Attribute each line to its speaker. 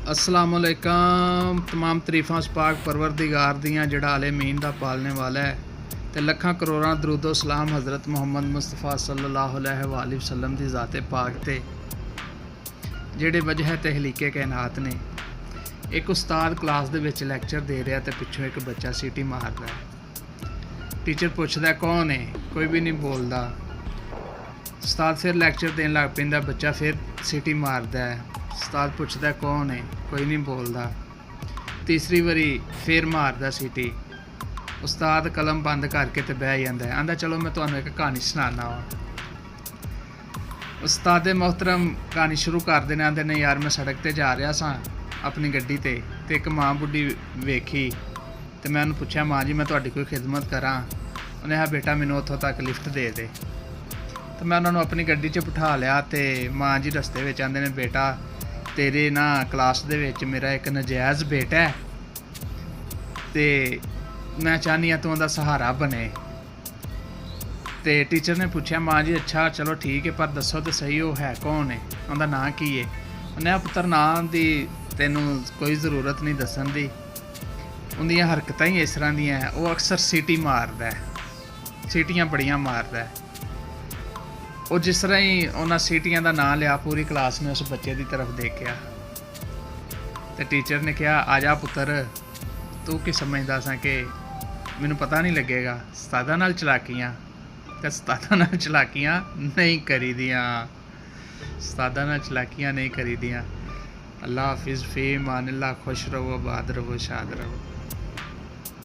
Speaker 1: अस्सलामुअलैकुम। तमाम तरीफ़ां उस पाक परवरदिगार दियां जिहड़ा आलमीन दा पालने वाला है ते लखां करोड़ां दरूदो सलाम हज़रत मुहम्मद मुस्तफ़ा सल्लल्लाहु अलैहि वसल्लम दी ज़ाते पाक ते जिहड़े वजह तहलीके कायनात ने। एक उस्ताद क्लास दे विच लैक्चर दे रहा ते पिछों एक बच्चा सीटी मारदा है। टीचर पुछदा कौन है, कोई भी नहीं बोलदा। उस्ताद फिर लैक्चर देन लग पैंदा, बच्चा फिर सीटी मारदा है। उस्ताद पुछदा कौन है, कोई नहीं बोलदा। तीसरी बारी फिर मारदा सीटी। उस्ताद कलम बंद करके ते बह जांदा है। आंदा चलो मैं तुहानूं एक कहानी सुनाना वा। उस्ताद मोहतरम कहानी शुरू कर देने। आंदे ने यार मैं सड़क ते जा रहा सा अपनी गड्डी ते एक माँ बुढ़ी वेखी ते मैं उन्होंने पुछया माँ जी मैं तुहाडी कोई खिदमत करा। उन्हें कहा बेटा मैनूं उत्थों तक लिफ्ट दे दे। तो मैं उन्होंने अपनी गड्डी 'च बिठा लिया ते माँ जी रस्ते में आंदे ने बेटा तेरे ना क्लास दे विच मेरा एक नजायज़ बेटा है ते मैं चाहनी हाँ तू उहदा सहारा बने। ते टीचर ने पूछा माँ जी अच्छा चलो ठीक है पर दसो तो सही वो है कौन है, उहदा नां की है। उन्हें पुत्तर नां दी तैनूं कोई ज़रूरत नहीं दसन दी, उहदियां हरकतां ही इस तरह दियां है। वो अक्सर सीटी मारदा है, सीटियां बड़ियां मारदा है। वो जिस तरह ही उन्हें सीटियां का नाम लिया पूरी क्लास ने उस बच्चे की तरफ देखा तो टीचर ने कहा आ जा पुत्र तू की समझदा सा कि मैनू पता नहीं लगेगा। उस्तादां नाल चलाकियां ते उस्तादां नाल चलाकियां नहीं करी दियां, उस्तादां नाल चलाकियां नहीं करी दियां। अल्लाह हाफिज़, फ़ी अमान अल्लाह। खुश रहो, आबाद रहो, शाद रहो।